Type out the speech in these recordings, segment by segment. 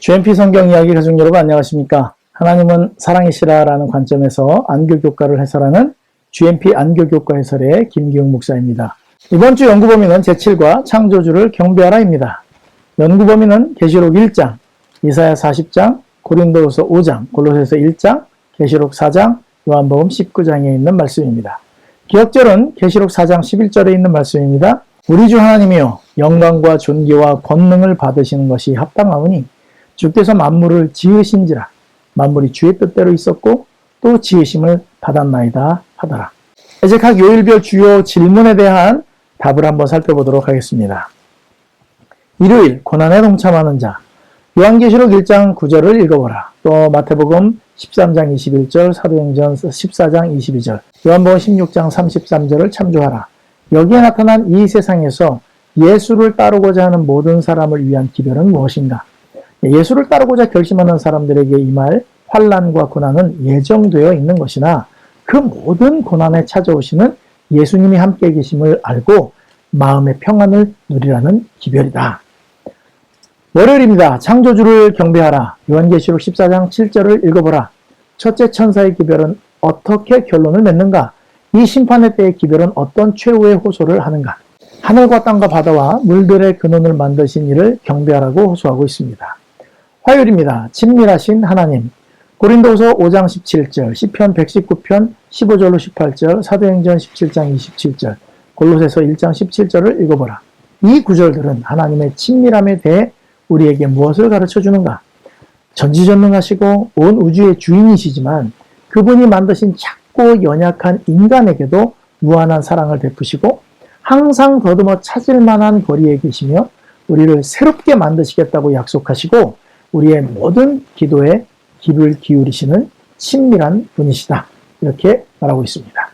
GMP 성경 이야기 가족 여러분 안녕하십니까? 하나님은 사랑이시라라는 관점에서 안교교과를 해설하는 GMP 안교교과 해설의 김기웅 목사입니다. 이번 주 연구 범위는 제7과 창조주를 경배하라입니다. 연구 범위는 계시록 1장, 이사야 40장, 고린도후서 5장, 골로새서 1장, 계시록 4장, 요한복음 19장에 있는 말씀입니다. 기억절은 계시록 4장 11절에 있는 말씀입니다. 우리 주 하나님이여 영광과 존귀와 권능을 받으시는 것이 합당하오니 주께서 만물을 지으신지라 만물이 주의 뜻대로 있었고 또 지으심을 받았나이다 하더라. 이제 각 요일별 주요 질문에 대한 답을 한번 살펴보도록 하겠습니다. 일요일 고난에 동참하는 자, 요한계시록 1장 9절을 읽어보라. 또 마태복음 13장 21절, 사도행전 14장 22절, 요한복음 16장 33절을 참조하라. 여기에 나타난 이 세상에서 예수를 따르고자 하는 모든 사람을 위한 기별은 무엇인가? 예수를 따르고자 결심하는 사람들에게 임할 환난과 고난은 예정되어 있는 것이나 그 모든 고난에 찾아오시는 예수님이 함께 계심을 알고 마음의 평안을 누리라는 기별이다. 월요일입니다. 창조주를 경배하라. 요한계시록 14장 7절을 읽어보라. 첫째 천사의 기별은 어떻게 결론을 맺는가? 이 심판의 때의 기별은 어떤 최후의 호소를 하는가? 하늘과 땅과 바다와 물들의 근원을 만드신 이를 경배하라고 호소하고 있습니다. 화요일입니다. 친밀하신 하나님. 고린도후서 5장 17절, 시편 119편 15절로 18절, 사도행전 17장 27절, 골로새서 1장 17절을 읽어보라. 이 구절들은 하나님의 친밀함에 대해 우리에게 무엇을 가르쳐 주는가? 전지전능하시고 온 우주의 주인이시지만 그분이 만드신 작고 연약한 인간에게도 무한한 사랑을 베푸시고 항상 더듬어 찾을 만한 거리에 계시며 우리를 새롭게 만드시겠다고 약속하시고 우리의 모든 기도에 귀를 기울이시는 친밀한 분이시다. 이렇게 말하고 있습니다.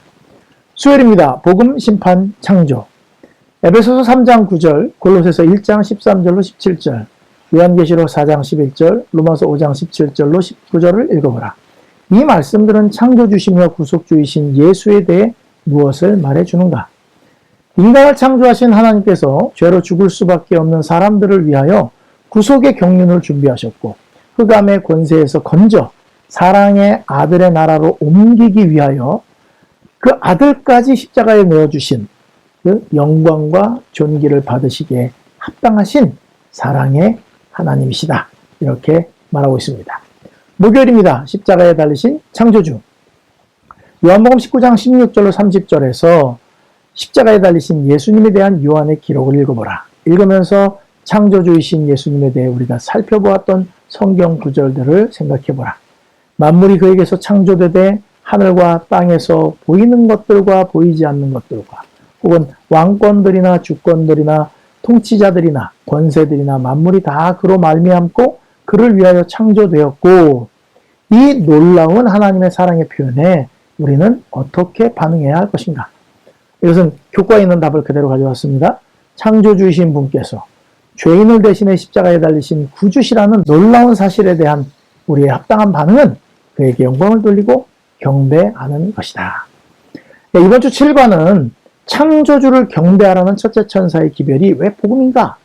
수요일입니다. 복음, 심판, 창조. 에베소서 3장 9절, 골로새서 1장 13절로 17절, 요한계시록 4장 11절, 로마서 5장 17절로 19절을 읽어보라. 이 말씀들은 창조주시며 구속주이신 예수에 대해 무엇을 말해주는가? 인간을 창조하신 하나님께서 죄로 죽을 수밖에 없는 사람들을 위하여 구속의 경륜을 준비하셨고 흑암의 권세에서 건져 사랑의 아들의 나라로 옮기기 위하여 그 아들까지 십자가에 내어주신 그 영광과 존귀를 받으시기에 합당하신 사랑의 하나님이시다. 이렇게 말하고 있습니다. 목요일입니다. 십자가에 달리신 창조주. 요한복음 19장 16절로 30절에서 십자가에 달리신 예수님에 대한 요한의 기록을 읽어보라. 읽으면서 창조주이신 예수님에 대해 우리가 살펴보았던 성경 구절들을 생각해보라. 만물이 그에게서 창조되되 하늘과 땅에서 보이는 것들과 보이지 않는 것들과 혹은 왕권들이나 주권들이나 통치자들이나 권세들이나 만물이 다 그로 말미암고 그를 위하여 창조되었고 이 놀라운 하나님의 사랑의 표현에 우리는 어떻게 반응해야 할 것인가? 이것은 교과에 있는 답을 그대로 가져왔습니다. 창조주이신 분께서 죄인을 대신해 십자가에 달리신 구주시라는 놀라운 사실에 대한 우리의 합당한 반응은 그에게 영광을 돌리고 경배하는 것이다. 이번 주 7과는 창조주를 경배하라는 첫째 천사의 기별이 왜 복음인가?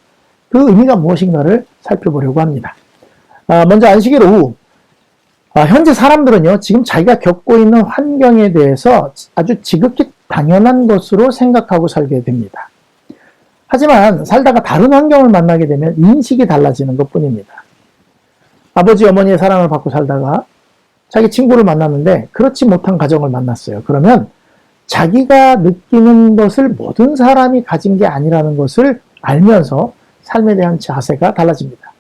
그 의미가 무엇인가를 살펴보려고 합니다. 먼저 안식일 오후, 현재 사람들은요, 지금 자기가 겪고 있는 환경에 대해서 아주 지극히 당연한 것으로 생각하고 살게 됩니다. 하지만 살다가 다른 환경을 만나게 되면 인식이 달라지는 것 뿐입니다. 아버지, 어머니의 사랑을 받고 살다가 자기 친구를 만났는데 그렇지 못한 가정을 만났어요. 그러면 자기가 느끼는 것을 모든 사람이 가진 게 아니라는 것을 알면서 삶에 대한 자세가 달라집니다.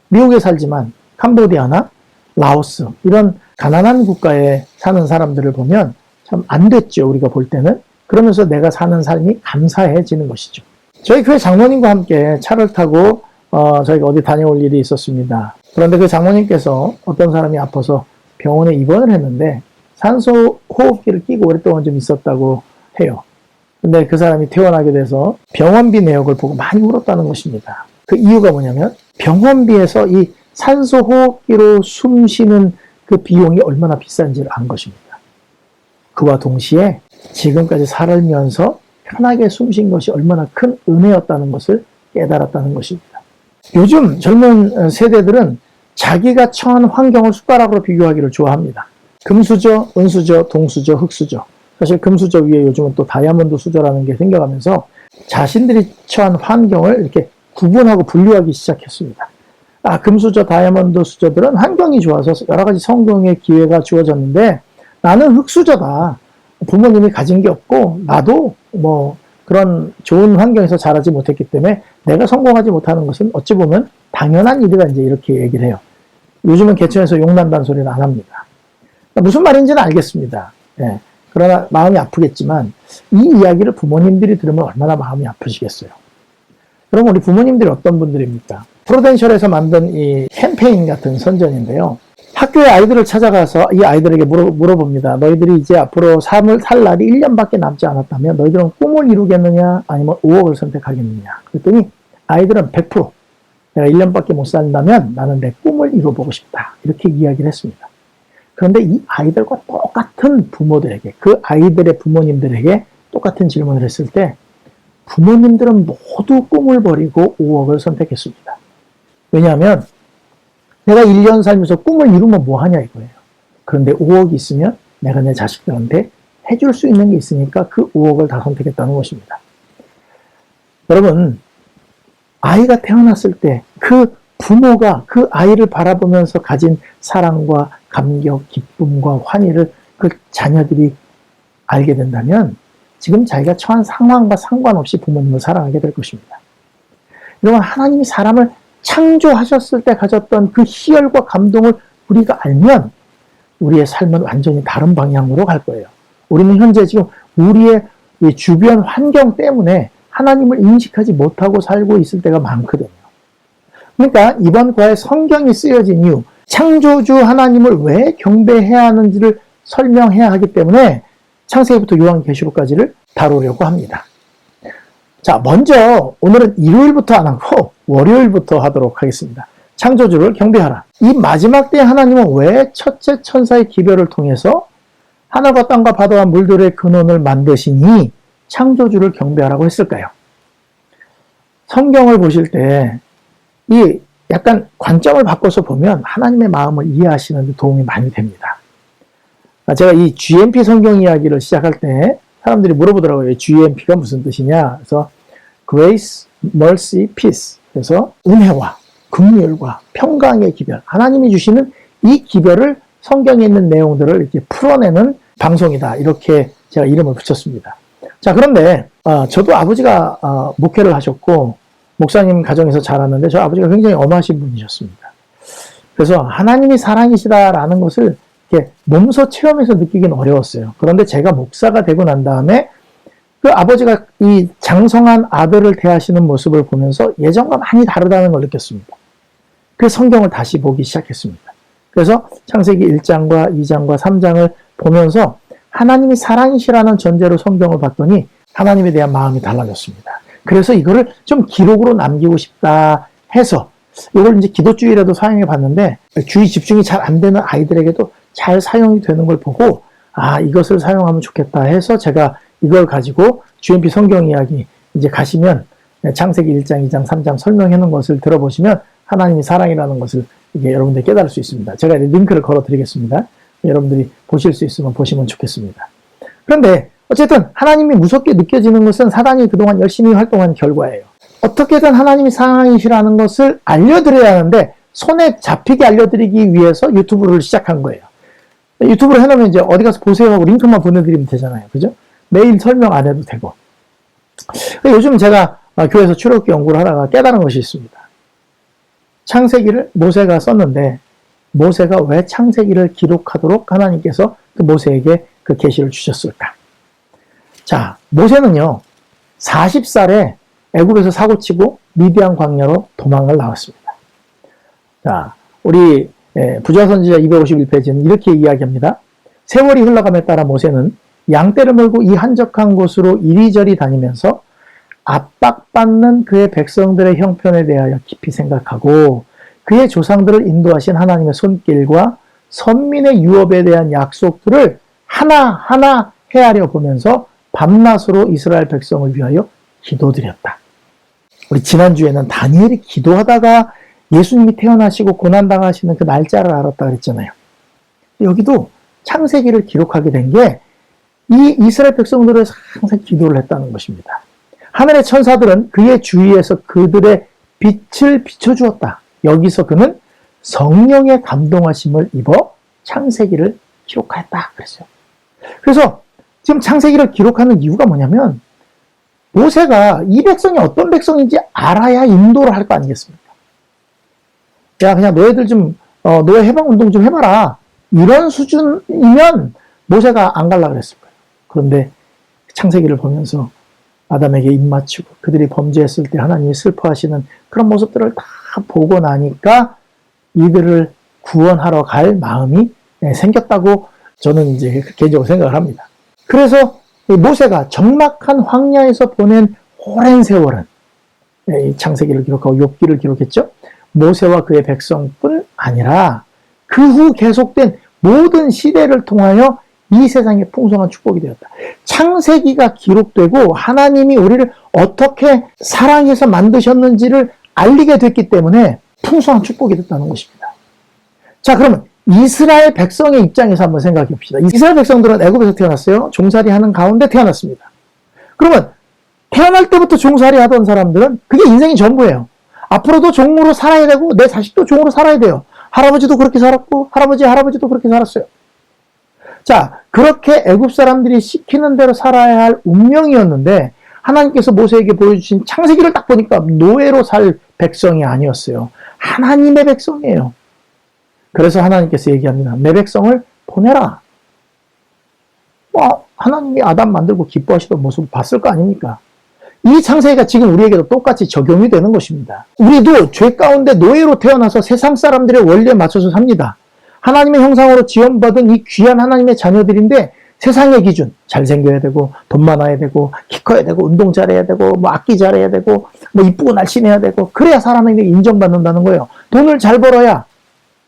미국에 살지만 캄보디아나 라오스 이런 가난한 국가에 사는 사람들을 보면 참 안 됐죠. 우리가 볼 때는. 그러면서 내가 사는 삶이 감사해지는 것이죠. 저희 교회 장로님과 함께 차를 타고 저희가 어디 다녀올 일이 있었습니다. 그런데 그 장로님께서 어떤 사람이 아파서 병원에 입원을 했는데 산소 호흡기를 끼고 오랫동안 좀 있었다고 해요. 근데 그 사람이 퇴원하게 돼서 병원비 내역을 보고 많이 울었다는 것입니다. 그 이유가 뭐냐면 병원비에서 이 산소 호흡기로 숨 쉬는 그 비용이 얼마나 비싼지를 안 것입니다. 그와 동시에 지금까지 살면서 편하게 숨 쉰 것이 얼마나 큰 은혜였다는 것을 깨달았다는 것입니다. 요즘 젊은 세대들은 자기가 처한 환경을 숟가락으로 비교하기를 좋아합니다. 금수저, 은수저, 동수저, 흑수저. 사실 금수저 위에 요즘은 또 다이아몬드 수저라는 게 생겨가면서 자신들이 처한 환경을 이렇게 구분하고 분류하기 시작했습니다. 금수저, 다이아몬드 수저들은 환경이 좋아서 여러 가지 성공의 기회가 주어졌는데 나는 흑수저다. 부모님이 가진 게 없고 나도 뭐 그런 좋은 환경에서 자라지 못했기 때문에 내가 성공하지 못하는 것은 어찌 보면 당연한 일이다, 이제 이렇게 얘기를 해요. 요즘은 개천에서 용난다는 소리는 안 합니다. 무슨 말인지는 알겠습니다. 예. 그러나 마음이 아프겠지만 이 이야기를 부모님들이 들으면 얼마나 마음이 아프시겠어요. 그럼 우리 부모님들이 어떤 분들입니까? 프루덴셜에서 만든 이 캠페인 같은 선전인데요. 학교에 아이들을 찾아가서 이 아이들에게 물어봅니다. 너희들이 이제 앞으로 살 날이 1년밖에 남지 않았다면 너희들은 꿈을 이루겠느냐 아니면 5억을 선택하겠느냐. 그랬더니 아이들은 100% 내가 1년밖에 못 산다면 나는 내 꿈을 이뤄보고 싶다. 이렇게 이야기를 했습니다. 그런데 이 아이들과 똑같은 부모들에게, 그 아이들의 부모님들에게 똑같은 질문을 했을 때 부모님들은 모두 꿈을 버리고 5억을 선택했습니다. 왜냐하면 내가 1년 살면서 꿈을 이루면 뭐하냐 이거예요. 그런데 5억이 있으면 내가 내 자식들한테 해줄 수 있는 게 있으니까 그 5억을 다 선택했다는 것입니다. 여러분, 아이가 태어났을 때 그 부모가 그 아이를 바라보면서 가진 사랑과 감격, 기쁨과 환희를 그 자녀들이 알게 된다면 지금 자기가 처한 상황과 상관없이 부모님을 사랑하게 될 것입니다. 여러분, 하나님이 사람을 창조하셨을 때 가졌던 그 희열과 감동을 우리가 알면 우리의 삶은 완전히 다른 방향으로 갈 거예요. 우리는 현재 지금 우리의 주변 환경 때문에 하나님을 인식하지 못하고 살고 있을 때가 많거든요. 그러니까 이번 과에 성경이 쓰여진 이유, 창조주 하나님을 왜 경배해야 하는지를 설명해야 하기 때문에 창세기부터 요한계시록까지를 다루려고 합니다. 자, 먼저 오늘은 일요일부터 안 하고 월요일부터 하도록 하겠습니다. 창조주를 경배하라. 이 마지막 때에 하나님은 왜 첫째 천사의 기별을 통해서 하늘과 땅과 바다와 물들의 근원을 만드시니 창조주를 경배하라고 했을까요? 성경을 보실 때 이 약간 관점을 바꿔서 보면 하나님의 마음을 이해하시는 데 도움이 많이 됩니다. 제가 이 GMP 성경 이야기를 시작할 때 사람들이 물어보더라고요. GMP가 무슨 뜻이냐? 그래서 Grace, Mercy, Peace. 그래서 은혜와 긍휼과 평강의 기별. 하나님이 주시는 이 기별을 성경에 있는 내용들을 이렇게 풀어내는 방송이다. 이렇게 제가 이름을 붙였습니다. 자, 그런데 저도 아버지가 목회를 하셨고 목사님 가정에서 자랐는데 저 아버지가 굉장히 엄하신 분이셨습니다. 그래서 하나님이 사랑이시다라는 것을 이렇게 몸소 체험해서 느끼긴 어려웠어요. 그런데 제가 목사가 되고 난 다음에 그 아버지가 이 장성한 아들을 대하시는 모습을 보면서 예전과 많이 다르다는 걸 느꼈습니다. 그래서 성경을 다시 보기 시작했습니다. 그래서 창세기 1장과 2장과 3장을 보면서 하나님이 사랑이시라는 전제로 성경을 봤더니 하나님에 대한 마음이 달라졌습니다. 그래서 이거를 좀 기록으로 남기고 싶다 해서 이걸 이제 기도주의라도 사용해 봤는데 주의 집중이 잘 안 되는 아이들에게도 잘 사용이 되는 걸 보고 이것을 사용하면 좋겠다 해서 제가 이걸 가지고 GMP 성경 이야기 이제 가시면 창세기 1장, 2장, 3장 설명해 놓은 것을 들어보시면 하나님이 사랑이라는 것을 이게 여러분들이 깨달을 수 있습니다. 제가 링크를 걸어 드리겠습니다. 여러분들이 보실 수 있으면 보시면 좋겠습니다. 그런데 어쨌든 하나님이 무섭게 느껴지는 것은 사단이 그동안 열심히 활동한 결과예요. 어떻게든 하나님이 사랑이시라는 것을 알려드려야 하는데 손에 잡히게 알려드리기 위해서 유튜브를 시작한 거예요. 유튜브로 해놓으면 이제 어디 가서 보세요 하고 링크만 보내드리면 되잖아요. 그죠? 매일 설명 안 해도 되고. 요즘 제가 교회에서 출애굽기 연구를 하다가 깨달은 것이 있습니다. 창세기를 모세가 썼는데 모세가 왜 창세기를 기록하도록 하나님께서 그 모세에게 그 계시를 주셨을까? 자, 모세는요 40살에 애굽에서 사고치고 미디안 광야로 도망을 나왔습니다. 자, 우리 부조화 선지자 251페이지는 이렇게 이야기합니다. 세월이 흘러감에 따라 모세는 양떼를 몰고 이 한적한 곳으로 이리저리 다니면서 압박받는 그의 백성들의 형편에 대하여 깊이 생각하고 그의 조상들을 인도하신 하나님의 손길과 선민의 유업에 대한 약속들을 하나하나 헤아려 보면서 밤낮으로 이스라엘 백성을 위하여 기도드렸다. 우리 지난주에는 다니엘이 기도하다가 예수님이 태어나시고 고난당하시는 그 날짜를 알았다 그랬잖아요. 여기도 창세기를 기록하게 된 게 이 이스라엘 백성들을 항상 기도를 했다는 것입니다. 하늘의 천사들은 그의 주위에서 그들의 빛을 비춰주었다. 여기서 그는 성령의 감동하심을 입어 창세기를 기록하였다 그랬어요. 그래서 지금 창세기를 기록하는 이유가 뭐냐면 모세가 이 백성이 어떤 백성인지 알아야 인도를 할 거 아니겠습니까? 야, 그냥 너희들 좀 노예 해방운동 좀 해봐라. 이런 수준이면 모세가 안 갈라 그랬을 거예요. 그런데 창세기를 보면서 아담에게 입맞추고 그들이 범죄했을 때 하나님이 슬퍼하시는 그런 모습들을 다 보고 나니까 이들을 구원하러 갈 마음이 생겼다고 저는 이제 개인적으로 생각을 합니다. 그래서 모세가 적막한 황야에서 보낸 오랜 세월은 이 창세기를 기록하고 욥기를 기록했죠. 모세와 그의 백성뿐 아니라 그 후 계속된 모든 시대를 통하여 이 세상에 풍성한 축복이 되었다. 창세기가 기록되고 하나님이 우리를 어떻게 사랑해서 만드셨는지를 알리게 됐기 때문에 풍성한 축복이 됐다는 것입니다. 자, 그러면 이스라엘 백성의 입장에서 한번 생각해 봅시다. 이스라엘 백성들은 애굽에서 태어났어요. 종살이 하는 가운데 태어났습니다. 그러면 태어날 때부터 종살이 하던 사람들은 그게 인생이 전부예요. 앞으로도 종으로 살아야 되고 내 자식도 종으로 살아야 돼요. 할아버지도 그렇게 살았고 할아버지도 그렇게 살았어요. 자, 그렇게 애굽 사람들이 시키는 대로 살아야 할 운명이었는데 하나님께서 모세에게 보여주신 창세기를 딱 보니까 노예로 살 백성이 아니었어요. 하나님의 백성이에요. 그래서 하나님께서 얘기합니다. 내 백성을 보내라. 하나님이 아담 만들고 기뻐하시던 모습을 봤을 거 아닙니까? 이 창세기가 지금 우리에게도 똑같이 적용이 되는 것입니다. 우리도 죄 가운데 노예로 태어나서 세상 사람들의 원리에 맞춰서 삽니다. 하나님의 형상으로 지원받은 이 귀한 하나님의 자녀들인데 세상의 기준, 잘생겨야 되고 돈 많아야 되고 키 커야 되고 운동 잘해야 되고 뭐 악기 잘해야 되고 뭐 이쁘고 날씬해야 되고 그래야 사람에게 인정받는다는 거예요. 돈을 잘 벌어야.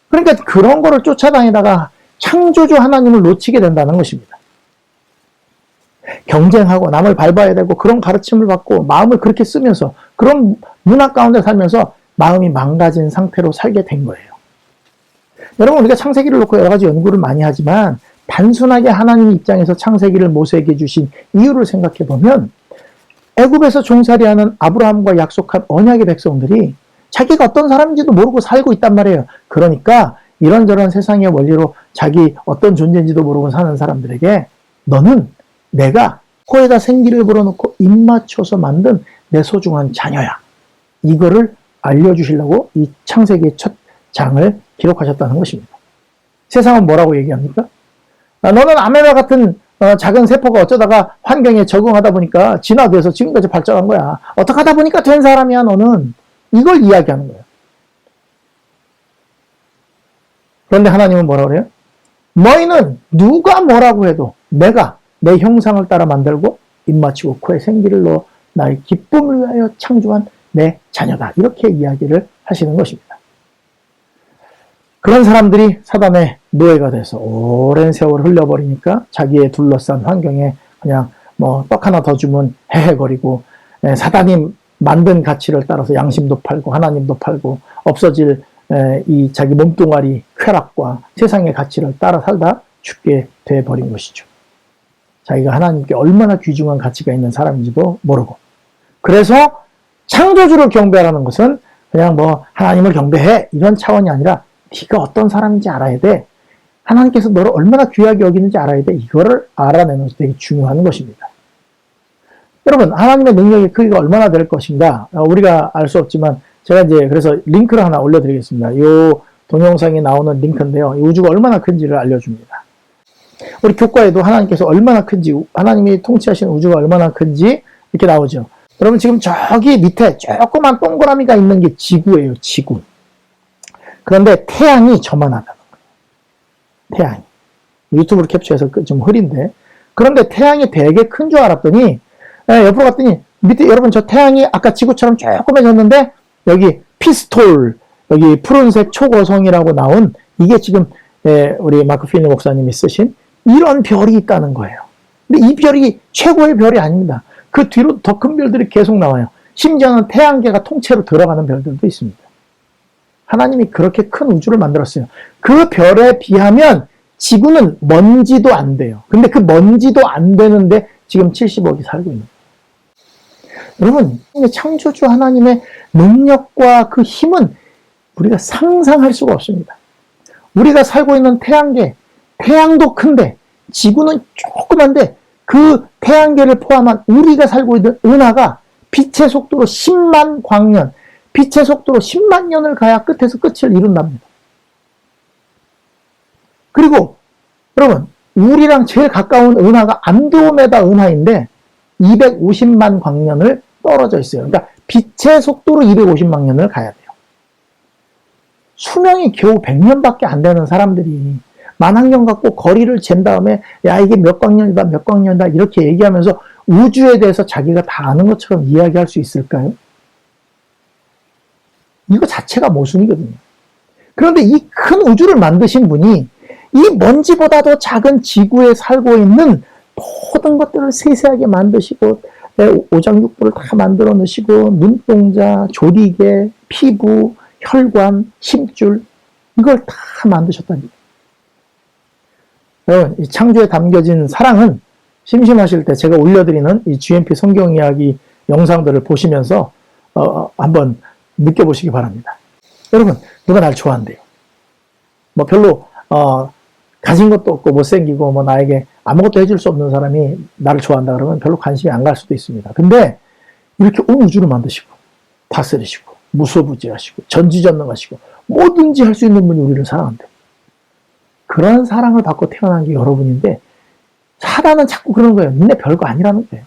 그러니까 그런 거를 쫓아다니다가 창조주 하나님을 놓치게 된다는 것입니다. 경쟁하고 남을 밟아야 되고 그런 가르침을 받고 마음을 그렇게 쓰면서 그런 문화 가운데 살면서 마음이 망가진 상태로 살게 된 거예요. 여러분, 우리가 창세기를 놓고 여러 가지 연구를 많이 하지만 단순하게 하나님 입장에서 창세기를 모세에게 주신 이유를 생각해 보면 애굽에서 종살이하는 아브라함과 약속한 언약의 백성들이 자기가 어떤 사람인지도 모르고 살고 있단 말이에요. 그러니까 이런저런 세상의 원리로 자기 어떤 존재인지도 모르고 사는 사람들에게 너는 내가 코에다 생기를 불어넣고 입 맞춰서 만든 내 소중한 자녀야. 이거를 알려주시려고 이 창세기의 첫 장을 기록하셨다는 것입니다. 세상은 뭐라고 얘기합니까? 너는 아메바 같은 작은 세포가 어쩌다가 환경에 적응하다 보니까 진화돼서 지금까지 발전한 거야. 어떻게 하다 보니까 된 사람이야 너는. 이걸 이야기하는 거예요. 그런데 하나님은 뭐라고 그래요? 너희는 누가 뭐라고 해도 내가 내 형상을 따라 만들고 입맞추고 코에 생기를 넣어 나의 기쁨을 위하여 창조한 내 자녀다. 이렇게 이야기를 하시는 것입니다. 그런 사람들이 사단의 노예가 돼서 오랜 세월을 흘려버리니까 자기의 둘러싼 환경에 그냥 뭐 떡 하나 더 주면 헤헤거리고 사단이 만든 가치를 따라서 양심도 팔고 하나님도 팔고 없어질 이 자기 몸뚱아리 쾌락과 세상의 가치를 따라 살다 죽게 돼버린 것이죠. 자기가 하나님께 얼마나 귀중한 가치가 있는 사람인지도 모르고. 그래서 창조주를 경배하라는 것은 그냥 뭐 하나님을 경배해 이런 차원이 아니라 네가 어떤 사람인지 알아야 돼. 하나님께서 너를 얼마나 귀하게 여기는지 알아야 돼. 이거를 알아내는 것이 되게 중요한 것입니다. 여러분, 하나님의 능력의 크기가 얼마나 될 것인가 우리가 알 수 없지만 제가 이제 그래서 링크를 하나 올려드리겠습니다. 이 동영상에 나오는 링크인데요. 이 우주가 얼마나 큰지를 알려줍니다. 우리 교과에도 하나님께서 얼마나 큰지, 하나님이 통치하시는 우주가 얼마나 큰지 이렇게 나오죠. 여러분, 지금 저기 밑에 조그만 동그라미가 있는 게 지구예요. 지구. 그런데 태양이 저만하다는 거예요. 태양이. 유튜브로 캡처해서 좀 흐린데. 그런데 태양이 되게 큰 줄 알았더니 옆으로 갔더니 밑에 여러분 저 태양이 아까 지구처럼 조그매졌는데 여기 피스톨, 여기 푸른색 초고성이라고 나온 이게 지금 우리 마크 피니 목사님이 쓰신 이런 별이 있다는 거예요. 근데 이 별이 최고의 별이 아닙니다. 그 뒤로 더 큰 별들이 계속 나와요. 심지어는 태양계가 통째로 들어가는 별들도 있습니다. 하나님이 그렇게 큰 우주를 만들었어요. 그 별에 비하면 지구는 먼지도 안 돼요. 근데 그 먼지도 안 되는데 지금 70억이 살고 있는 거예요. 여러분, 창조주 하나님의 능력과 그 힘은 우리가 상상할 수가 없습니다. 우리가 살고 있는 태양계, 태양도 큰데 지구는 조그만데 그 태양계를 포함한 우리가 살고 있는 은하가 빛의 속도로 10만 광년, 빛의 속도로 10만 년을 가야 끝에서 끝을 이룬답니다. 그리고 여러분, 우리랑 제일 가까운 은하가 안드로메다 은하인데 250만 광년을 떨어져 있어요. 그러니까 빛의 속도로 250만 년을 가야 돼요. 수명이 겨우 100년밖에 안 되는 사람들이 만학년 갖고 거리를 잰 다음에 야 이게 몇 광년이다 몇 광년이다 이렇게 얘기하면서 우주에 대해서 자기가 다 아는 것처럼 이야기할 수 있을까요? 이거 자체가 모순이거든요. 그런데 이 큰 우주를 만드신 분이 이 먼지보다도 작은 지구에 살고 있는 모든 것들을 세세하게 만드시고 오장육부를 다 만들어 놓으시고 눈동자, 조리개, 피부, 혈관, 심줄 이걸 다 만드셨다니까요. 여러분, 이 창조에 담겨진 사랑은 심심하실 때 제가 올려드리는 이 GMP 성경 이야기 영상들을 보시면서 한번 느껴보시기 바랍니다. 여러분, 누가 날 좋아한대요? 뭐 별로 가진 것도 없고 못생기고 뭐 나에게 아무것도 해줄 수 없는 사람이 나를 좋아한다 그러면 별로 관심이 안 갈 수도 있습니다. 근데 이렇게 온 우주를 만드시고 다스리시고 무소부지하시고 전지전능하시고 뭐든지 할 수 있는 분이 우리를 사랑한대요. 그런 사랑을 받고 태어난 게 여러분인데 사단은 자꾸 그런 거예요. 니네 별거 아니라는 거예요.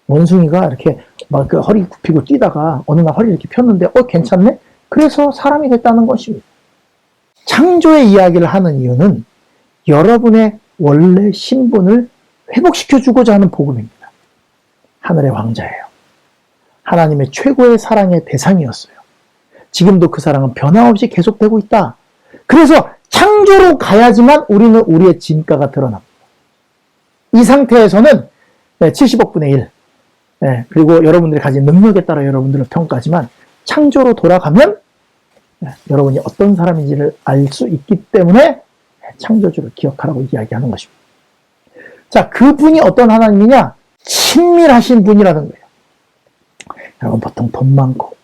원숭이가 이렇게 막 그 허리 굽히고 뛰다가 어느 날 허리 이렇게 폈는데 괜찮네? 그래서 사람이 됐다는 것입니다. 창조의 이야기를 하는 이유는 여러분의 원래 신분을 회복시켜 주고자 하는 복음입니다. 하늘의 왕자예요. 하나님의 최고의 사랑의 대상이었어요. 지금도 그 사랑은 변함없이 계속되고 있다. 그래서 창조로 가야지만 우리는 우리의 진가가 드러납니다. 이 상태에서는 70억 분의 1 그리고 여러분들이 가진 능력에 따라 여러분들을 평가하지만 창조로 돌아가면 여러분이 어떤 사람인지를 알 수 있기 때문에 창조주를 기억하라고 이야기하는 것입니다. 자, 그분이 어떤 하나님이냐? 친밀하신 분이라는 거예요. 여러분 보통 돈 많고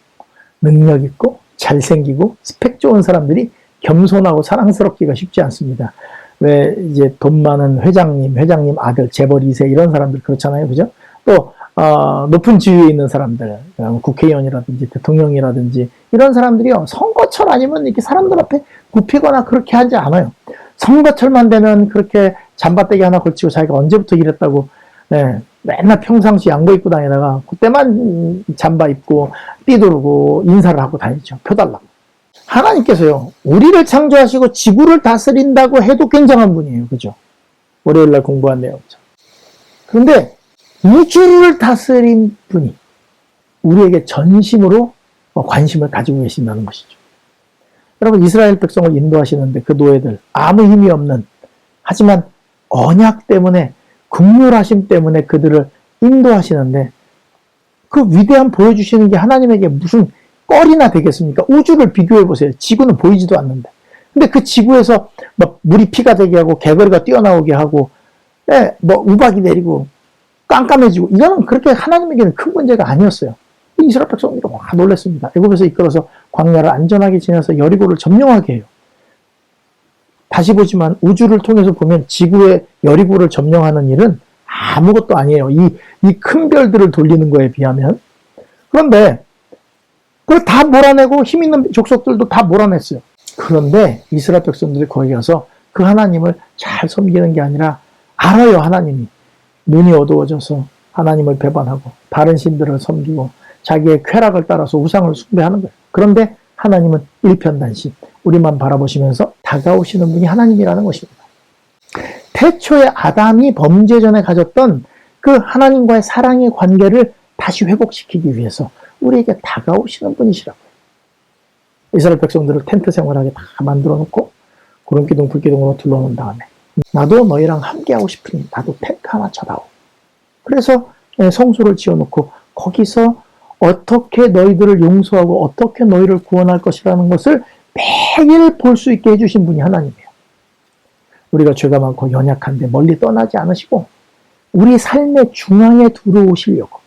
능력 있고 잘생기고 스펙 좋은 사람들이 겸손하고 사랑스럽기가 쉽지 않습니다. 왜 이제 돈 많은 회장님 아들 재벌 2세 이런 사람들 그렇잖아요. 그죠? 또 높은 지위에 있는 사람들, 국회의원이라든지 대통령이라든지 이런 사람들이요. 선거철 아니면 이렇게 사람들 앞에 굽히거나 그렇게 하지 않아요. 선거철만 되면 그렇게 잠바떼기 하나 걸치고 자기가 언제부터 이랬다고 맨날 평상시 양복 입고 다니다가 그때만 잠바 입고 삐두르고 인사를 하고 다니죠. 표 달라고. 하나님께서요. 우리를 창조하시고 지구를 다스린다고 해도 굉장한 분이에요. 그죠? 월요일날 공부한 내용이죠. 그런데 우주를 다스린 분이 우리에게 전심으로 관심을 가지고 계신다는 것이죠. 여러분 이스라엘 백성을 인도하시는데 그 노예들 아무 힘이 없는 하지만 언약 때문에 긍휼하심 때문에 그들을 인도하시는데 그 위대함 보여주시는 게 하나님에게 무슨 껄이나 되겠습니까? 우주를 비교해 보세요. 지구는 보이지도 않는데. 근데 그 지구에서 막 물이 피가 되게 하고 개구리가 뛰어나오게 하고 뭐 우박이 내리고 깜깜해지고 이거는 그렇게 하나님에게는 큰 문제가 아니었어요. 이스라엘 백성들이 와 놀랐습니다. 애굽에서 이끌어서 광야를 안전하게 지나서 여리고를 점령하게 해요. 다시 보지만 우주를 통해서 보면 지구의 여리고를 점령하는 일은 아무것도 아니에요. 이 큰 별들을 돌리는 거에 비하면. 그런데 그걸 다 몰아내고 힘 있는 족속들도 다 몰아냈어요. 그런데 이스라엘 백성들이 거기 가서 그 하나님을 잘 섬기는 게 아니라 알아요. 하나님이. 눈이 어두워져서 하나님을 배반하고 다른 신들을 섬기고 자기의 쾌락을 따라서 우상을 숭배하는 거예요. 그런데 하나님은 일편단심 우리만 바라보시면서 다가오시는 분이 하나님이라는 것입니다. 태초에 아담이 범죄 전에 가졌던 그 하나님과의 사랑의 관계를 다시 회복시키기 위해서 우리에게 다가오시는 분이시라고요. 이스라엘 백성들을 텐트 생활하게 다 만들어 놓고 구름기둥 불기둥으로 둘러놓은 다음에 나도 너희랑 함께하고 싶으니 나도 텐트 하나 쳐다오. 그래서 성소를 지어놓고 거기서 어떻게 너희들을 용서하고 어떻게 너희를 구원할 것이라는 것을 매일 볼 수 있게 해주신 분이 하나님이에요. 우리가 죄가 많고 연약한데 멀리 떠나지 않으시고 우리 삶의 중앙에 들어오시려고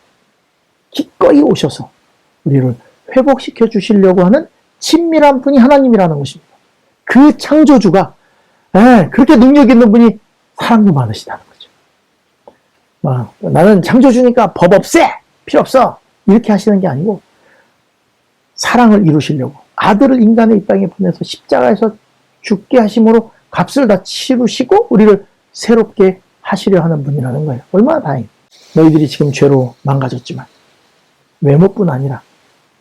기꺼이 오셔서 우리를 회복시켜 주시려고 하는 친밀한 분이 하나님이라는 것입니다. 그 창조주가 그렇게 능력 있는 분이 사랑도 많으시다는 거죠. 나는 창조주니까 법 없애! 필요 없어! 이렇게 하시는 게 아니고 사랑을 이루시려고 아들을 인간의 이 땅에 보내서 십자가에서 죽게 하심으로 값을 다 치르시고 우리를 새롭게 하시려 하는 분이라는 거예요. 얼마나 다행이에요. 너희들이 지금 죄로 망가졌지만 외모뿐 아니라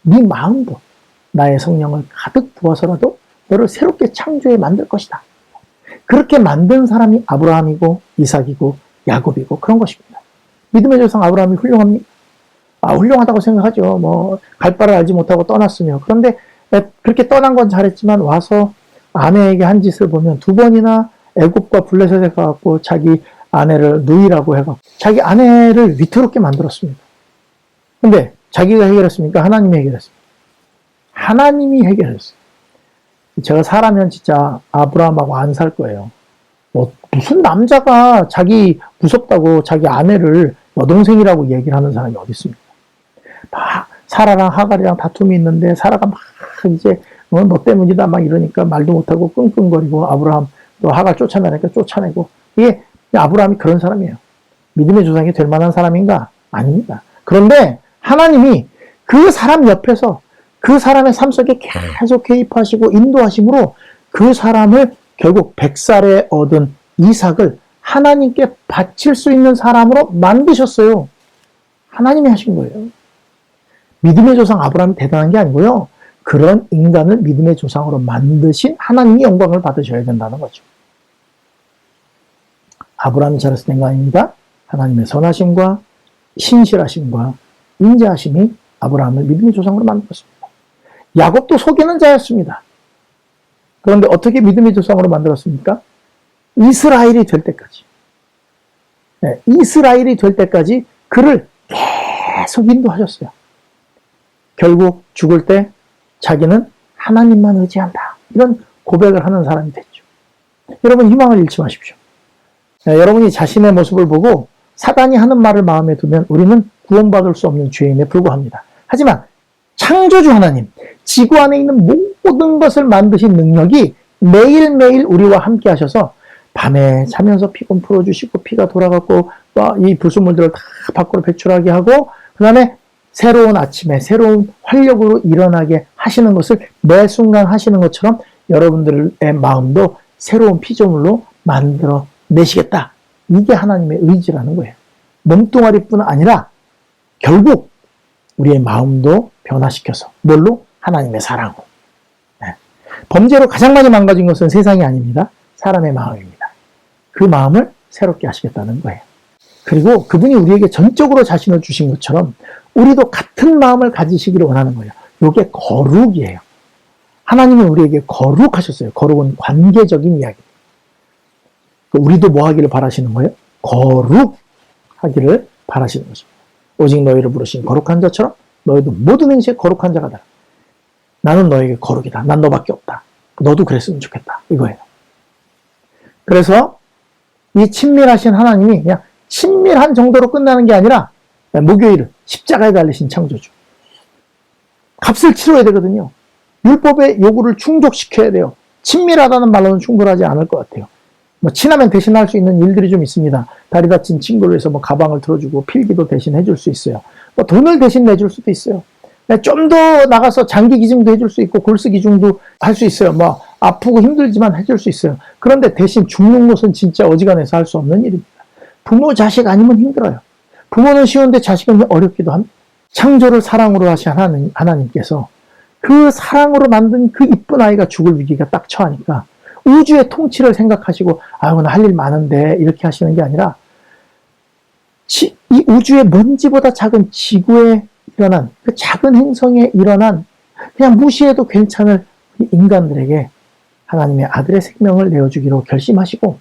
네 마음도 나의 성령을 가득 부어서라도 너를 새롭게 창조해 만들 것이다. 그렇게 만든 사람이 아브라함이고 이삭이고 야곱이고 그런 것입니다. 믿음의 조상 아브라함이 훌륭합니까? 훌륭하다고 생각하죠. 갈 바를 알지 못하고 떠났으며. 그런데 그렇게 떠난 건 잘했지만 와서 아내에게 한 짓을 보면 2번이나 애굽과 블레셋에 가갖고 자기 아내를 누이라고 해갖고 자기 아내를 위태롭게 만들었습니다. 근데 자기가 해결했습니까? 하나님이 해결했습니다. 하나님이 해결했어요. 제가 사라면 진짜 아브라함하고 안 살 거예요. 무슨 남자가 자기 무섭다고 자기 아내를 여동생이라고 얘기를 하는 사람이 어디 있습니까? 사라랑 하갈이랑 다툼이 있는데 사라가 막 이제 너 때문이다 막 이러니까 말도 못하고 끙끙거리고 아브라함 또 하갈 쫓아내니까 쫓아내고 이게 아브라함이 그런 사람이에요. 믿음의 조상이 될 만한 사람인가? 아닙니다. 그런데 하나님이 그 사람 옆에서 그 사람의 삶 속에 계속 개입하시고 인도하심으로 그 사람을 결국 100살에 얻은 이삭을 하나님께 바칠 수 있는 사람으로 만드셨어요. 하나님이 하신 거예요. 믿음의 조상 아브라함이 대단한 게 아니고요. 그런 인간을 믿음의 조상으로 만드신 하나님이 영광을 받으셔야 된다는 거죠. 아브라함이 잘해서 된 거 아닙니다. 하나님의 선하심과 신실하심과 인자하심이 아브라함을 믿음의 조상으로 만들었습니다. 야곱도 속이는 자였습니다. 그런데 어떻게 믿음의 조상으로 만들었습니까? 이스라엘이 될 때까지. 이스라엘이 될 때까지 그를 계속 인도하셨어요. 결국 죽을 때 자기는 하나님만 의지한다. 이런 고백을 하는 사람이 됐죠. 여러분 희망을 잃지 마십시오. 여러분이 자신의 모습을 보고 사단이 하는 말을 마음에 두면 우리는 구원받을 수 없는 죄인에 불과합니다. 하지만 창조주 하나님, 지구 안에 있는 모든 것을 만드신 능력이 매일매일 우리와 함께 하셔서 밤에 자면서 피곤 풀어주시고 피가 돌아가고 이 불순물들을 다 밖으로 배출하게 하고 그 다음에 새로운 아침에 새로운 활력으로 일어나게 하시는 것을 매 순간 하시는 것처럼 여러분들의 마음도 새로운 피조물로 만들어 내시겠다. 이게 하나님의 의지라는 거예요. 몸뚱아리뿐 아니라 결국 우리의 마음도 변화시켜서 뭘로? 하나님의 사랑으로. 범죄로 가장 많이 망가진 것은 세상이 아닙니다. 사람의 마음입니다. 그 마음을 새롭게 하시겠다는 거예요. 그리고 그분이 우리에게 전적으로 자신을 주신 것처럼 우리도 같은 마음을 가지시기를 원하는 거예요. 이게 거룩이에요. 하나님은 우리에게 거룩하셨어요. 거룩은 관계적인 이야기. 우리도 뭐 하기를 바라시는 거예요? 거룩하기를 바라시는 것입니다. 오직 너희를 부르신 거룩한 자처럼 너희도 모든 행실에 거룩한 자가 되라. 나는 너에게 거룩이다. 난 너밖에 없다. 너도 그랬으면 좋겠다. 이거예요. 그래서 이 친밀하신 하나님이 그냥 친밀한 정도로 끝나는 게 아니라 목요일은 십자가에 달리신 창조주. 값을 치러야 되거든요. 율법의 요구를 충족시켜야 돼요. 친밀하다는 말로는 충분하지 않을 것 같아요. 친하면 대신할 수 있는 일들이 좀 있습니다. 다리 다친 친구를 위해서 가방을 들어주고 필기도 대신 해줄 수 있어요. 돈을 대신 내줄 수도 있어요. 좀 더 나가서 장기 기증도 해줄 수 있고 골수 기증도 할 수 있어요. 아프고 힘들지만 해줄 수 있어요. 그런데 대신 죽는 것은 진짜 어지간해서 할 수 없는 일입니다. 부모 자식 아니면 힘들어요. 부모는 쉬운데 자식은 어렵기도 합니다. 창조를 사랑으로 하신 하나님께서 그 사랑으로 만든 그 이쁜 아이가 죽을 위기가 딱 처하니까 우주의 통치를 생각하시고 나 할 일 많은데 이렇게 하시는 게 아니라 이 우주의 먼지보다 작은 지구에 일어난 그 작은 행성에 일어난 그냥 무시해도 괜찮을 인간들에게 하나님의 아들의 생명을 내어주기로 결심하시고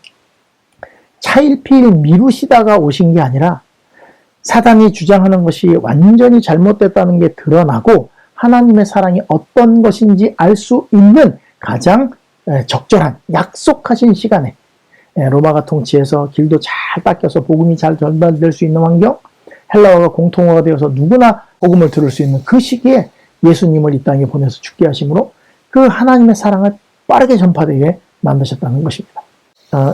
차일피일 미루시다가 오신 게 아니라 사단이 주장하는 것이 완전히 잘못됐다는 게 드러나고 하나님의 사랑이 어떤 것인지 알 수 있는 가장 적절한 약속하신 시간에 로마가 통치해서 길도 잘 닦여서 복음이 잘 전달될 수 있는 환경, 헬라어가 공통어가 되어서 누구나 복음을 들을 수 있는 그 시기에 예수님을 이 땅에 보내서 죽게 하심으로 그 하나님의 사랑을 빠르게 전파되게 만드셨다는 것입니다.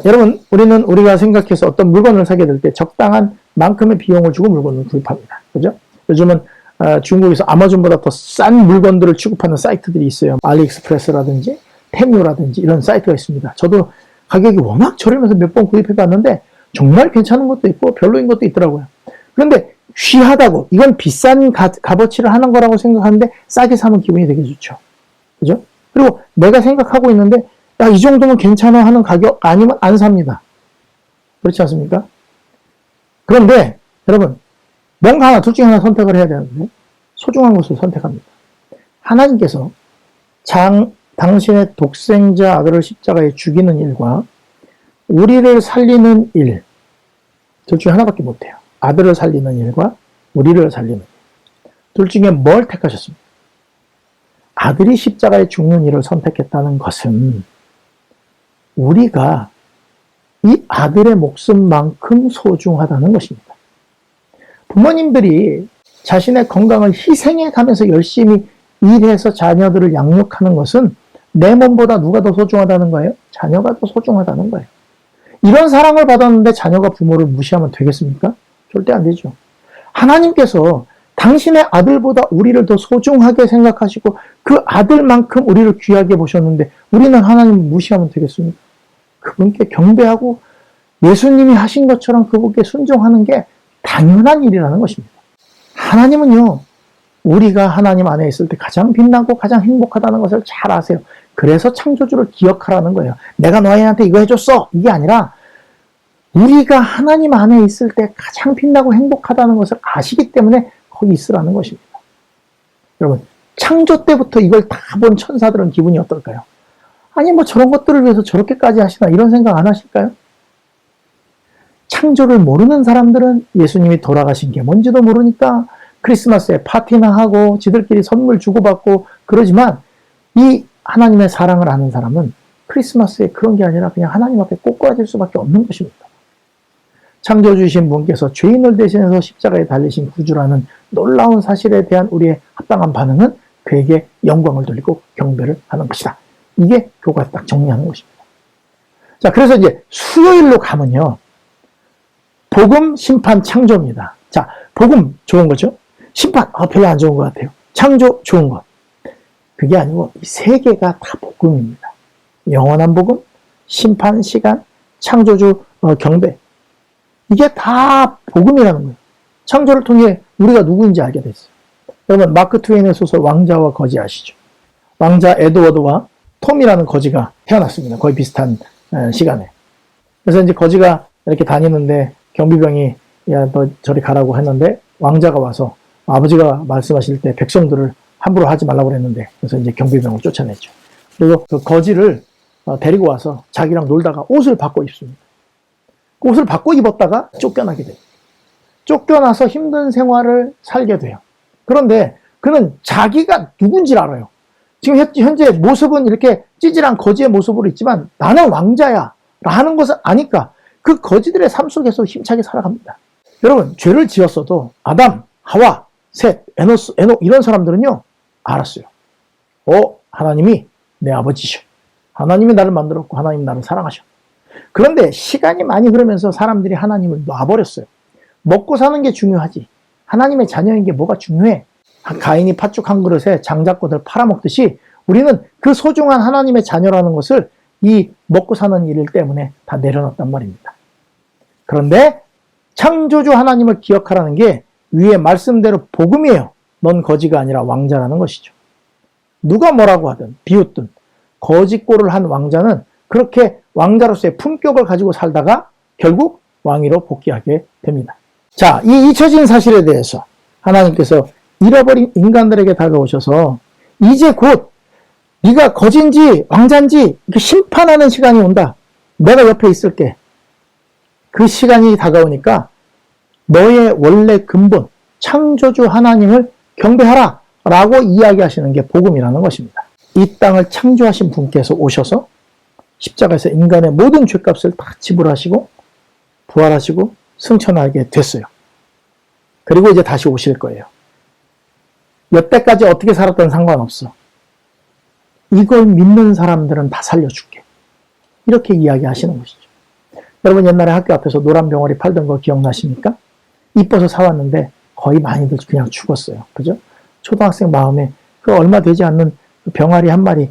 여러분, 우리는 우리가 생각해서 어떤 물건을 사게 될 때 적당한 만큼의 비용을 주고 물건을 구입합니다. 그죠? 요즘은 중국에서 아마존보다 더 싼 물건들을 취급하는 사이트들이 있어요. 알리익스프레스라든지 테뮤라든지 이런 사이트가 있습니다. 저도 가격이 워낙 저렴해서 몇 번 구입해 봤는데 정말 괜찮은 것도 있고 별로인 것도 있더라고요. 그런데 귀하다고 이건 비싼 값어치를 하는 거라고 생각하는데 싸게 사면 기분이 되게 좋죠. 그죠? 그리고 내가 생각하고 있는데 야, 이 정도면 괜찮아 하는 가격 아니면 안 삽니다. 그렇지 않습니까? 그런데 여러분 뭔가 하나 둘 중에 하나 선택을 해야 되는데 소중한 것을 선택합니다. 하나님께서 당신의 독생자 아들을 십자가에 죽이는 일과 우리를 살리는 일, 둘 중에 하나밖에 못해요. 아들을 살리는 일과 우리를 살리는 일. 둘 중에 뭘 택하셨습니까? 아들이 십자가에 죽는 일을 선택했다는 것은 우리가 이 아들의 목숨만큼 소중하다는 것입니다. 부모님들이 자신의 건강을 희생해 가면서 열심히 일해서 자녀들을 양육하는 것은 내 몸보다 누가 더 소중하다는 거예요? 자녀가 더 소중하다는 거예요. 이런 사랑을 받았는데 자녀가 부모를 무시하면 되겠습니까? 절대 안 되죠. 하나님께서 당신의 아들보다 우리를 더 소중하게 생각하시고 그 아들만큼 우리를 귀하게 보셨는데 우리는 하나님을 무시하면 되겠습니까? 그분께 경배하고 예수님이 하신 것처럼 그분께 순종하는 게 당연한 일이라는 것입니다. 하나님은요, 우리가 하나님 안에 있을 때 가장 빛나고 가장 행복하다는 것을 잘 아세요. 그래서 창조주를 기억하라는 거예요. 내가 너희한테 이거 해줬어! 이게 아니라 우리가 하나님 안에 있을 때 가장 빛나고 행복하다는 것을 아시기 때문에 거기 있으라는 것입니다. 여러분, 창조 때부터 이걸 다 본 천사들은 기분이 어떨까요? 아니 뭐 저런 것들을 위해서 저렇게까지 하시나 이런 생각 안 하실까요? 창조를 모르는 사람들은 예수님이 돌아가신 게 뭔지도 모르니까 크리스마스에 파티나 하고 지들끼리 선물 주고받고 그러지만 이 하나님의 사랑을 아는 사람은 크리스마스에 그런 게 아니라 그냥 하나님 앞에 꼬꾸라질 수밖에 없는 것입니다. 창조주이신 분께서 죄인을 대신해서 십자가에 달리신 구주라는 놀라운 사실에 대한 우리의 합당한 반응은 그에게 영광을 돌리고 경배를 하는 것이다. 이게 교가 딱 정리하는 것입니다. 자, 그래서 이제 수요일로 가면요. 복음, 심판, 창조입니다. 자, 복음 좋은 거죠? 심판, 별로 안 좋은 것 같아요. 창조 좋은 것. 그게 아니고 이 세 개가 다 복음입니다. 영원한 복음, 심판, 시간, 창조주, 경배. 이게 다 복음이라는 거예요. 창조를 통해 우리가 누구인지 알게 됐어요. 여러분, 마크 트웨인의 소설 왕자와 거지 아시죠? 왕자 에드워드와 톰이라는 거지가 태어났습니다. 거의 비슷한 시간에. 그래서 이제 거지가 이렇게 다니는데 경비병이 야, 너 저리 가라고 했는데 왕자가 와서 아버지가 말씀하실 때 백성들을 함부로 하지 말라고 그랬는데 그래서 이제 경비병을 쫓아냈죠. 그리고 그 거지를 데리고 와서 자기랑 놀다가 옷을 바꿔 입습니다. 옷을 바꿔 입었다가 쫓겨나게 돼요. 쫓겨나서 힘든 생활을 살게 돼요. 그런데 그는 자기가 누군지를 알아요. 지금 현재 모습은 이렇게 찌질한 거지의 모습으로 있지만 나는 왕자야 라는 것을 아니까 그 거지들의 삶 속에서 힘차게 살아갑니다. 여러분, 죄를 지었어도 아담, 하와, 셋, 에녹 이런 사람들은요 알았어요. 하나님이 내 아버지셔. 하나님이 나를 만들었고 하나님이 나를 사랑하셔. 그런데 시간이 많이 흐르면서 사람들이 하나님을 놔버렸어요. 먹고 사는 게 중요하지. 하나님의 자녀인 게 뭐가 중요해? 가인이 팥죽 한 그릇에 장작꽃을 팔아먹듯이 우리는 그 소중한 하나님의 자녀라는 것을 이 먹고 사는 일 때문에 다 내려놨단 말입니다. 그런데 창조주 하나님을 기억하라는 게 위에 말씀대로 복음이에요. 넌 거지가 아니라 왕자라는 것이죠. 누가 뭐라고 하든 비웃든 거지꼴을 한 왕자는 그렇게 왕자로서의 품격을 가지고 살다가 결국 왕위로 복귀하게 됩니다. 자, 이 잊혀진 사실에 대해서 하나님께서 잃어버린 인간들에게 다가오셔서 이제 곧 네가 거지인지 왕자인지 심판하는 시간이 온다. 내가 옆에 있을게. 그 시간이 다가오니까 너의 원래 근본, 창조주 하나님을 경배하라 라고 이야기하시는 게 복음이라는 것입니다. 이 땅을 창조하신 분께서 오셔서 십자가에서 인간의 모든 죄값을 다 지불하시고 부활하시고 승천하게 됐어요. 그리고 이제 다시 오실 거예요. 여태까지 어떻게 살았던 상관없어. 이걸 믿는 사람들은 다 살려줄게. 이렇게 이야기하시는 것이죠. 여러분 옛날에 학교 앞에서 노란 병아리 팔던 거 기억나십니까? 이뻐서 사왔는데 거의 많이들 그냥 죽었어요. 그죠? 초등학생 마음에 그 얼마 되지 않는 그 병아리 한 마리,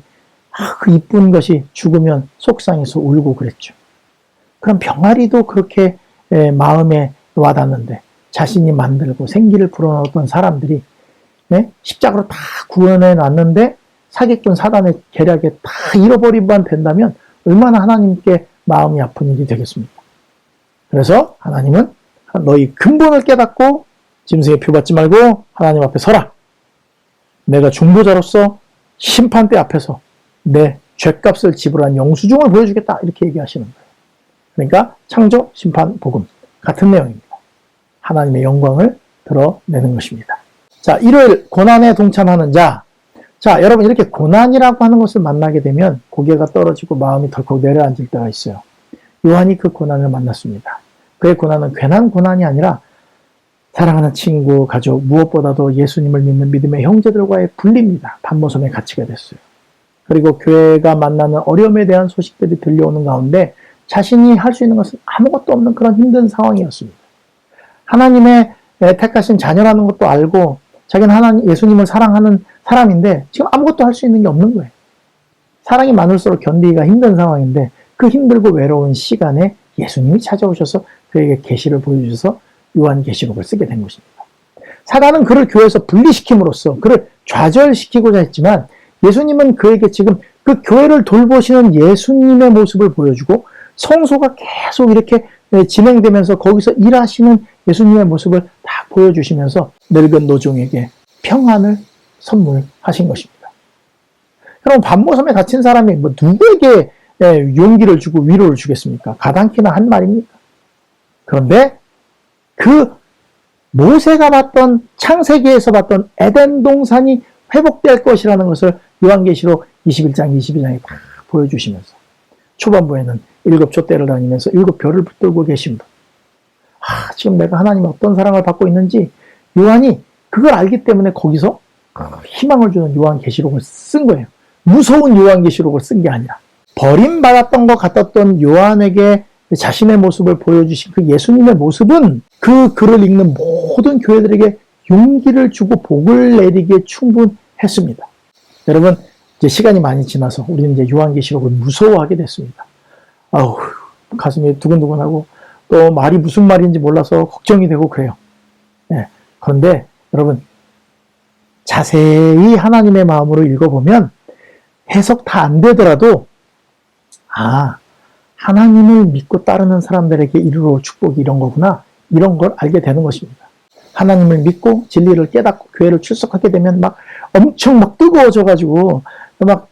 그 이쁜 것이 죽으면 속상해서 울고 그랬죠. 그럼 병아리도 그렇게 마음에 와닿는데 자신이 만들고 생기를 불어넣었던 사람들이 십자가로 다 구원해 놨는데 사기꾼 사단의 계략에 다 잃어버리만 된다면 얼마나 하나님께 마음이 아픈 일이 되겠습니까? 그래서 하나님은 너희 근본을 깨닫고 짐승의 표 받지 말고 하나님 앞에 서라. 내가 중보자로서 심판대 앞에서 내 죄값을 지불한 영수증을 보여주겠다. 이렇게 얘기하시는 거예요. 그러니까 창조, 심판, 복음 같은 내용입니다. 하나님의 영광을 드러내는 것입니다. 자, 일요일 고난에 동참하는 자. 자, 여러분 이렇게 고난이라고 하는 것을 만나게 되면 고개가 떨어지고 마음이 덜컥 내려앉을 때가 있어요. 요한이 그 고난을 만났습니다. 그의 고난은 괜한 고난이 아니라 사랑하는 친구, 가족, 무엇보다도 예수님을 믿는 믿음의 형제들과의 분리입니다. 반모섬에 갇히게 됐어요. 그리고 교회가 만나는 어려움에 대한 소식들이 들려오는 가운데 자신이 할 수 있는 것은 아무것도 없는 그런 힘든 상황이었습니다. 하나님의 택하신 자녀라는 것도 알고 자기는 예수님을 사랑하는 사람인데 지금 아무것도 할 수 있는 게 없는 거예요. 사랑이 많을수록 견디기가 힘든 상황인데 그 힘들고 외로운 시간에 예수님이 찾아오셔서 그에게 계시를 보여주셔서 요한계시록을 쓰게 된 것입니다. 사단은 그를 교회에서 분리시킴으로써 그를 좌절시키고자 했지만 예수님은 그에게 지금 그 교회를 돌보시는 예수님의 모습을 보여주고 성소가 계속 이렇게 진행되면서 거기서 일하시는 예수님의 모습을 다 보여주시면서 늙은 노종에게 평안을 선물하신 것입니다. 그럼 반모섬에 갇힌 사람이 누구에게 용기를 주고 위로를 주겠습니까? 가당키나 한 말입니까? 그런데 그 모세가 봤던 창세기에서 봤던 에덴 동산이 회복될 것이라는 것을 요한계시록 21장, 22장에 다 보여주시면서 초반부에는 7 촛대를 다니면서 7 별을 붙들고 계신 분. 지금 내가 하나님의 어떤 사랑을 받고 있는지 요한이 그걸 알기 때문에 거기서 희망을 주는 요한계시록을 쓴 거예요. 무서운 요한계시록을 쓴 게 아니라 버림받았던 것 같았던 요한에게 자신의 모습을 보여주신 그 예수님의 모습은 그 글을 읽는 모든 교회들에게 용기를 주고 복을 내리기에 충분했습니다. 여러분 이제 시간이 많이 지나서 우리는 이제 요한계시록을 무서워하게 됐습니다. 가슴이 두근두근하고 또 말이 무슨 말인지 몰라서 걱정이 되고 그래요. 그런데 여러분 자세히 하나님의 마음으로 읽어보면 해석 다 안 되더라도 하나님을 믿고 따르는 사람들에게 이르러 축복이 이런 거구나, 이런 걸 알게 되는 것입니다. 하나님을 믿고 진리를 깨닫고 교회를 출석하게 되면 엄청 뜨거워져가지고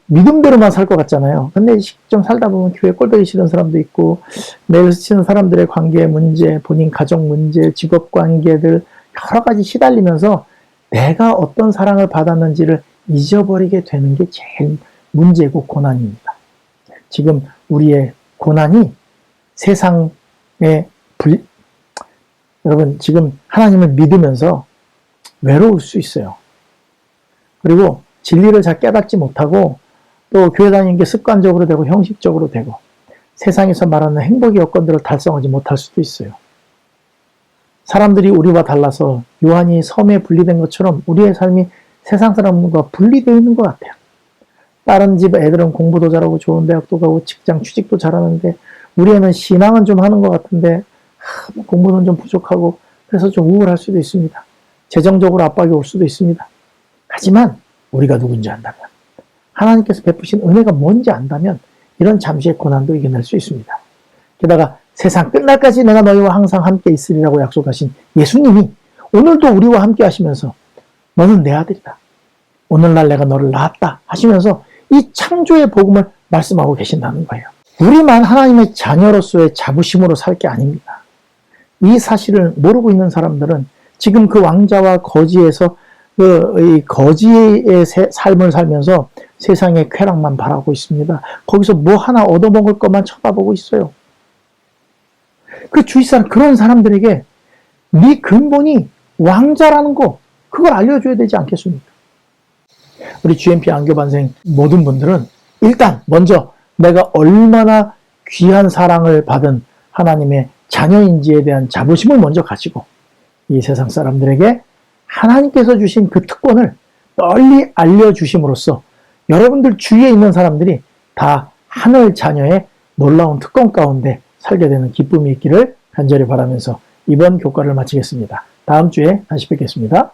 믿음대로만 살 것 같잖아요. 근데 좀 살다 보면 교회 꼴보기 싫은 사람도 있고 매일 스치는 사람들의 관계 문제, 본인 가정 문제, 직업 관계들 여러 가지 시달리면서 내가 어떤 사랑을 받았는지를 잊어버리게 되는 게 제일 문제고 고난입니다. 지금 우리의 고난이 세상에 여러분 지금 하나님을 믿으면서 외로울 수 있어요. 그리고 진리를 잘 깨닫지 못하고 또 교회 다니는 게 습관적으로 되고 형식적으로 되고 세상에서 말하는 행복의 여건들을 달성하지 못할 수도 있어요. 사람들이 우리와 달라서 요한이 섬에 분리된 것처럼 우리의 삶이 세상 사람과 분리되어 있는 것 같아요. 다른 집 애들은 공부도 잘하고 좋은 대학도 가고 직장 취직도 잘하는데 우리 애는 신앙은 좀 하는 것 같은데 공부는 좀 부족하고 그래서 좀 우울할 수도 있습니다. 재정적으로 압박이 올 수도 있습니다. 하지만 우리가 누군지 안다면 하나님께서 베푸신 은혜가 뭔지 안다면 이런 잠시의 고난도 이겨낼 수 있습니다. 게다가 세상 끝날까지 내가 너희와 항상 함께 있으리라고 약속하신 예수님이 오늘도 우리와 함께 하시면서 너는 내 아들이다. 오늘날 내가 너를 낳았다 하시면서 이 창조의 복음을 말씀하고 계신다는 거예요. 우리만 하나님의 자녀로서의 자부심으로 살 게 아닙니다. 이 사실을 모르고 있는 사람들은 지금 그 왕자와 거지에서 이 거지의 삶을 살면서 세상의 쾌락만 바라고 있습니다. 거기서 뭐 하나 얻어먹을 것만 쳐다보고 있어요. 그 주위 사람, 그런 사람들에게 네 근본이 왕자라는 거, 그걸 알려줘야 되지 않겠습니까? 우리 GMP 안교반생 모든 분들은 일단 먼저 내가 얼마나 귀한 사랑을 받은 하나님의 자녀인지에 대한 자부심을 먼저 가지고 이 세상 사람들에게 하나님께서 주신 그 특권을 널리 알려주심으로써 여러분들 주위에 있는 사람들이 다 하늘 자녀의 놀라운 특권 가운데 살게 되는 기쁨이 있기를 간절히 바라면서 이번 교과를 마치겠습니다. 다음 주에 다시 뵙겠습니다.